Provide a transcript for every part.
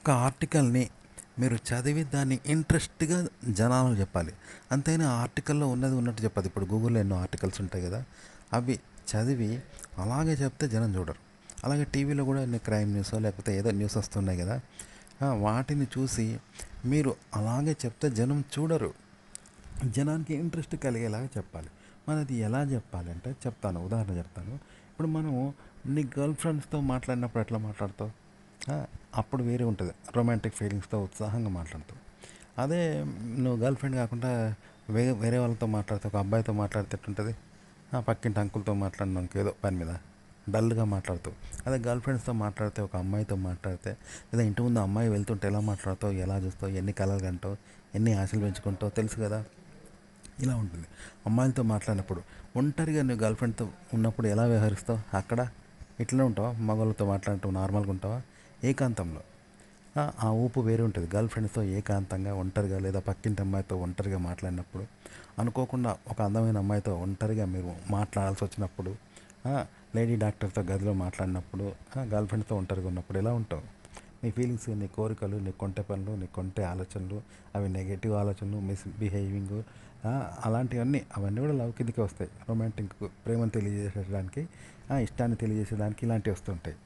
ఒక ఆర్టికల్ని మీరు చదివి దాన్ని ఇంట్రెస్ట్గా జనాలకు చెప్పాలి. అంతేనా ఆర్టికల్లో ఉన్నది ఉన్నట్టు చెప్పదు. ఇప్పుడు గూగుల్లో ఎన్నో ఆర్టికల్స్ ఉంటాయి కదా, అవి చదివి అలాగే చెప్తే జనం చూడరు. అలాగే టీవీలో కూడా ఎన్ని క్రైమ్ న్యూస్ లేకపోతే ఏదో న్యూస్ వస్తున్నాయి కదా, వాటిని చూసి మీరు అలాగే చెప్తే జనం చూడరు. జనానికి ఇంట్రెస్ట్ కలిగేలాగా చెప్పాలి. మనది ఎలా చెప్పాలంటే చెప్తాను, ఉదాహరణ చెప్తాను. ఇప్పుడు మనము నీ గర్ల్ ఫ్రెండ్స్తో మాట్లాడినప్పుడు ఎట్లా మాట్లాడతావు? ఆ, అప్పుడు వేరే ఉంటుంది. రొమాంటిక్ ఫీలింగ్స్తో ఉత్సాహంగా మాట్లాడతావు. అదే నువ్వు గర్ల్ ఫ్రెండ్ కాకుండా వేరే వాళ్ళతో మాట్లాడితే, ఒక అబ్బాయితో మాట్లాడితే ఎట్లుంటుంది? పక్కింటి అంకుల్తో మాట్లాడినానికి ఏదో పని మీద డల్గా మాట్లాడుతావు. అదే గర్ల్ ఫ్రెండ్స్తో మాట్లాడితే, ఒక అమ్మాయితో మాట్లాడితే, లేదా ఇంటి ముందు అమ్మాయి వెళ్తుంటే ఎలా మాట్లాడతావు, ఎలా చూస్తావు, ఎన్ని కలలు కంటావు, ఎన్ని ఆశలు పెంచుకుంటావు తెలుసు కదా. ఇలా ఉంటుంది. అమ్మాయిలతో మాట్లాడినప్పుడు, ఒంటరిగా నువ్వు గర్ల్ ఫ్రెండ్తో ఉన్నప్పుడు ఎలా వ్యవహరిస్తావు? అక్కడ ఇట్లనే ఉంటావా? మగవాళ్ళతో మాట్లాడటం నార్మల్గా ఉంటావా? ఏకాంతంలో ఆ ఊపు వేరే ఉంటుంది. గర్ల్ ఫ్రెండ్స్తో ఏకాంతంగా ఒంటరిగా, లేదా పక్కింటి అమ్మాయితో ఒంటరిగా మాట్లాడినప్పుడు, అనుకోకుండా ఒక అందమైన అమ్మాయితో ఒంటరిగా మీరు మాట్లాడాల్సి వచ్చినప్పుడు, లేడీ డాక్టర్తో గదిలో మాట్లాడినప్పుడు, గర్ల్ ఫ్రెండ్తో ఒంటరిగా ఉన్నప్పుడు ఎలా ఉంటావు? నీ ఫీలింగ్స్, నీ కోరికలు, నీ కొంటె పనులు, నీ కొంటె ఆలోచనలు, అవి నెగటివ్ ఆలోచనలు, మిస్బిహేవింగ్, అలాంటివన్నీ అవన్నీ కూడా లవ్ కిందకే వస్తాయి. రొమాంటిక్, ప్రేమను తెలియజేసేయడానికి, ఇష్టాన్ని తెలియజేసేదానికి ఇలాంటివి వస్తుంటాయి.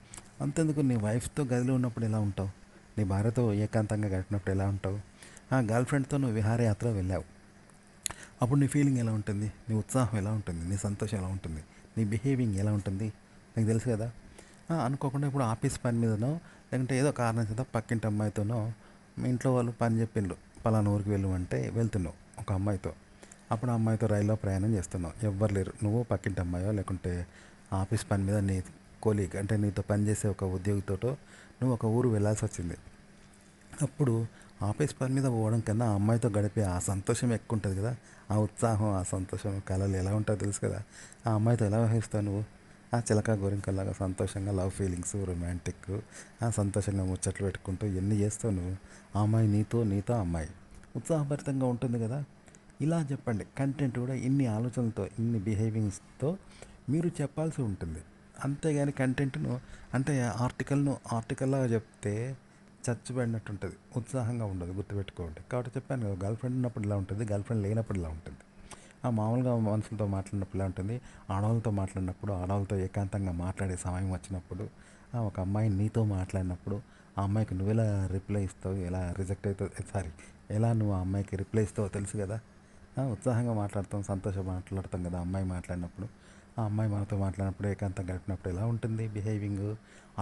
అంతెందుకు, నీ వైఫ్తో గదిలో ఉన్నప్పుడు ఎలా ఉంటావు? నీ భార్యతో ఏకాంతంగా గడిపినప్పుడు ఎలా ఉంటావు? గర్ల్ ఫ్రెండ్తో నువ్వు విహారయాత్ర వెళ్ళావు, అప్పుడు నీ ఫీలింగ్ ఎలా ఉంటుంది? నీ ఉత్సాహం ఎలా ఉంటుంది? నీ సంతోషం ఎలా ఉంటుంది? నీ బిహేవింగ్ ఎలా ఉంటుంది? నీకు తెలుసు కదా. అనుకోకుండా ఇప్పుడు ఆఫీస్ పని మీదనో, లేకుంటే ఏదో కారణం చేత పక్కింటి అమ్మాయితోనో మీ ఇంట్లో వాళ్ళు పని చెప్పిండ్రు, పలానా ఊరికి వెళ్ళమంటే వెళ్తున్నావు ఒక అమ్మాయితో. అప్పుడు ఆ అమ్మాయితో రైల్లో ప్రయాణం చేస్తున్నావు, ఎవ్వరు లేరు, నువ్వు పక్కింటి అమ్మాయో లేకుంటే ఆఫీస్ పని మీద నీ కోలీగ్ అంటే నీతో పనిచేసే ఒక ఉద్యోగితోటో నువ్వు ఒక ఊరు వెళ్ళాల్సి వచ్చింది. అప్పుడు ఆఫీస్ పని మీద పోవడం కన్నా ఆ అమ్మాయితో గడిపే ఆ సంతోషం ఎక్కువ ఉంటుంది కదా. ఆ ఉత్సాహం, ఆ సంతోషం కళలు ఎలా ఉంటుందో తెలుసు కదా. ఆ అమ్మాయితో ఎలా వ్యవహరిస్తావు నువ్వు? ఆ చిలక గోరింకల్లాగా సంతోషంగా, లవ్ ఫీలింగ్స్, రొమాంటిక్, సంతోషంగా ముచ్చట్లు పెట్టుకుంటూ ఎన్ని చేస్తావు నువ్వు? ఆ అమ్మాయి నీతో అమ్మాయి ఉత్సాహభరితంగా ఉంటుంది కదా. ఇలా చెప్పండి. కంటెంట్ కూడా ఇన్ని ఆలోచనలతో, ఇన్ని బిహేవింగ్స్తో మీరు చెప్పాల్సి ఉంటుంది. అంతేగాని కంటెంట్ను అంటే ఆర్టికల్లాగా చెప్తే చచ్చిపడినట్టు ఉంటుంది, ఉత్సాహంగా ఉండదు, గుర్తుపెట్టుకోండి. కాబట్టి చెప్పాను కదా, గర్ల్ ఫ్రెండ్ ఉన్నప్పుడు ఇలా ఉంటుంది, గర్ల్ ఫ్రెండ్ లేనప్పుడు ఇలా ఉంటుంది. మామూలుగా మనుషులతో మాట్లాడినప్పుడు ఇలా ఉంటుంది, ఆడవాళ్ళతో మాట్లాడినప్పుడు, ఆడవాళ్ళతో ఏకాంతంగా మాట్లాడే సమయం వచ్చినప్పుడు, ఒక అమ్మాయి నీతో మాట్లాడినప్పుడు ఆ అమ్మాయికి నువ్వు ఎలా రిప్లై ఇస్తావు, ఎలా రిజెక్ట్ అవుతావు, సారీ, ఎలా నువ్వు ఆ అమ్మాయికి రిప్లై ఇస్తావో తెలుసు కదా. ఉత్సాహంగా మాట్లాడతాం, సంతోషంగా మాట్లాడతాం కదా అమ్మాయి మాట్లాడినప్పుడు. ఆ అమ్మాయి మనతో మాట్లాడినప్పుడు, ఏకాంతం గడిపినప్పుడు ఎలా ఉంటుంది బిహేవింగ్,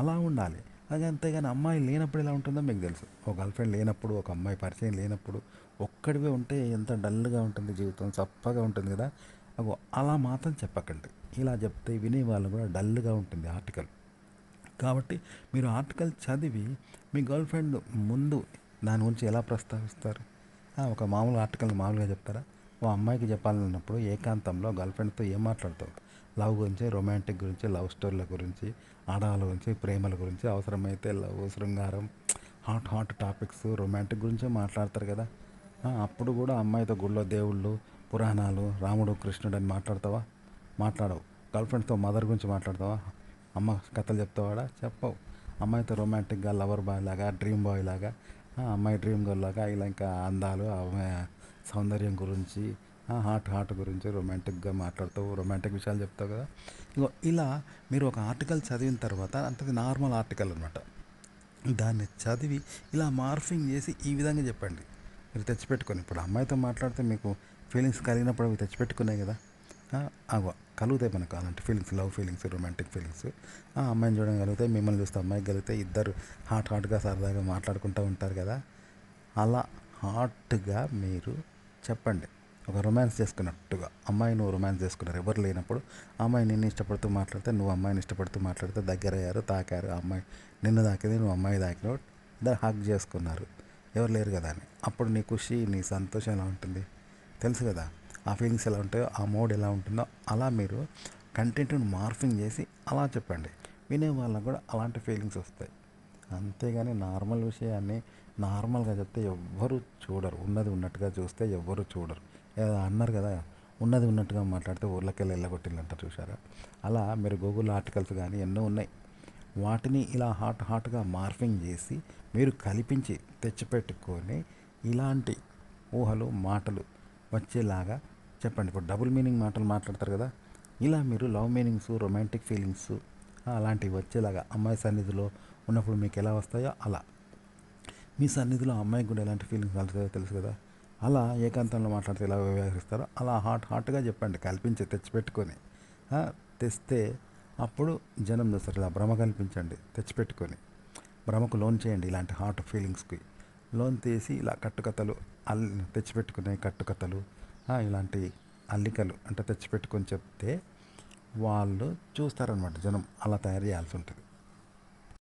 అలా ఉండాలి. అది అంతేగాని అమ్మాయి లేనప్పుడు ఎలా ఉంటుందో మీకు తెలుసు. ఒక గర్ల్ ఫ్రెండ్ లేనప్పుడు, ఒక అమ్మాయి పరిచయం లేనప్పుడు ఒక్కడివే ఉంటే ఎంత డల్గా ఉంటుంది జీవితం, చప్పగా ఉంటుంది కదా. అగో అలా మాత్రం చెప్పకండి. ఇలా చెప్తే వినే వాళ్ళు కూడా డల్గా ఉంటుంది ఆర్టికల్. కాబట్టి మీరు ఆర్టికల్ చదివి మీ గర్ల్ ఫ్రెండ్ ముందు దాని గురించి ఎలా ప్రస్తావిస్తారు? ఒక మామూలు ఆర్టికల్ మామూలుగా చెప్తారా? ఓ అమ్మాయికి చెప్పాలన్నప్పుడు ఏకాంతంలో గర్ల్ ఫ్రెండ్తో ఏం మాట్లాడతావు? లవ్ గురించి, రొమాంటిక్ గురించి, లవ్ స్టోరీల గురించి, ఆడవాళ్ళ గురించి, ప్రేమల గురించి, అవసరమైతే లవ్, శృంగారం, హాట్ హాట్ టాపిక్స్, రొమాంటిక్ గురించే మాట్లాడతారు కదా. అప్పుడు కూడా అమ్మాయితో గుళ్ళో దేవుళ్ళు, పురాణాలు, రాముడు కృష్ణుడు అని మాట్లాడతావా? మాట్లాడవు. గర్ల్ ఫ్రెండ్స్తో మదర్ గురించి మాట్లాడతావా? అమ్మ కథలు చెప్తావాడా? చెప్పవు. అమ్మాయితో రొమాంటిక్గా లవర్ బాయ్ లాగా, డ్రీమ్ బాయ్ లాగా, అమ్మాయి డ్రీమ్ గర్ల్ లాగా, ఇలా ఇంకా అందాలు, అమ్మాయి సౌందర్యం గురించి, హాట్ హాట్ గురించి రొమాంటిక్గా మాట్లాడతావు, రొమాంటిక్ విషయాలు చెప్తావు కదా. ఇగో ఇలా మీరు ఒక ఆర్టికల్ చదివిన తర్వాత, అంటే నార్మల్ ఆర్టికల్ అనమాట, దాన్ని చదివి ఇలా మార్ఫింగ్ చేసి ఈ విధంగా చెప్పండి. మీరు తెచ్చిపెట్టుకొని, ఇప్పుడు అమ్మాయితో మాట్లాడితే మీకు ఫీలింగ్స్ కలిగినప్పుడు అవి తెచ్చిపెట్టుకున్నాయి కదా. అగో కలుగుతాయి మనకు అలాంటి feelings, love feelings, romantic feelings. అమ్మాయిని చూడడం కలుగుతాయి, మిమ్మల్ని చూస్తే అమ్మాయికి కలిగితే, ఇద్దరు హాట్గా సరదాగా మాట్లాడుకుంటూ ఉంటారు కదా. అలా హాట్గా మీరు చెప్పండి. ఒక రొమాన్స్ చేసుకున్నట్టుగా, అమ్మాయి నువ్వు రొమాన్స్ చేసుకున్నారు ఎవరు లేనప్పుడు, అమ్మాయి నిన్ను ఇష్టపడుతూ మాట్లాడితే, నువ్వు అమ్మాయిని ఇష్టపడుతూ మాట్లాడితే, దగ్గర అయ్యారు, తాకారు, అమ్మాయి నిన్ను తాకింది, నువ్వు అమ్మాయి తాకినావు, ఇద్దరు హగ్ చేసుకున్నారు, ఎవరు లేరు కదా అని, అప్పుడు నీ ఖుషి, నీ సంతోషం ఎలా ఉంటుంది తెలుసు కదా. ఆ ఫీలింగ్స్ ఎలా ఉంటాయో, ఆ మూడ్ ఎలా ఉంటుందో, అలా మీరు కంటెంట్ను మార్ఫింగ్ చేసి అలా చెప్పండి. వినే వాళ్ళకు కూడా అలాంటి ఫీలింగ్స్ వస్తాయి. అంతేగాని నార్మల్ విషయాన్ని నార్మల్గా చెప్తే ఎవ్వరు చూడరు, ఉన్నది ఉన్నట్టుగా చూస్తే ఎవ్వరు చూడరు. ఏదో అన్నారు కదా, ఉన్నది ఉన్నట్టుగా మాట్లాడితే ఊర్లకెళ్ళి వెళ్ళగొట్టిల్లంటారు చూసారా. అలా మీరు గూగుల్ ఆర్టికల్స్ కానీ ఎన్నో ఉన్నాయి, వాటిని ఇలా హాట్గా మార్ఫింగ్ చేసి మీరు కల్పించి తెచ్చిపెట్టుకొని ఇలాంటి ఊహలు మాటలు వచ్చేలాగా చెప్పండి. ఇప్పుడు డబుల్ మీనింగ్ మాటలు మాట్లాడతారు కదా, ఇలా మీరు లవ్ మీనింగ్స్, రొమాంటిక్ ఫీలింగ్స్ అలాంటివి వచ్చేలాగా అమ్మాయి సన్నిధిలో ఉన్నప్పుడు మీకు ఎలా వస్తాయో అలా మీ సన్నిధిలో అమ్మాయికి కూడా ఎలాంటి ఫీలింగ్స్ కలుగుతాయో తెలుసు కదా, అలా ఏకాంతంలో మాట్లాడితే ఎలా వ్యవహరిస్తారో అలా హాట్గా చెప్పండి, కల్పించి తెచ్చిపెట్టుకొని. తెస్తే అప్పుడు జనం చూస్తారు. ఇలా భ్రమ కల్పించండి తెచ్చిపెట్టుకొని, భ్రమకు లోన్ చేయండి. ఇలాంటి హాట్ ఫీలింగ్స్కి లోన్ తీసి ఇలా కట్టుకథలు తెచ్చిపెట్టుకునే కట్టుకథలు, ఇలాంటి అల్లికలు అంటే తెచ్చిపెట్టుకొని చెప్తే వాళ్ళు చూస్తారనమాట. జనం అలా తయారు చేయాల్సి ఉంటుంది.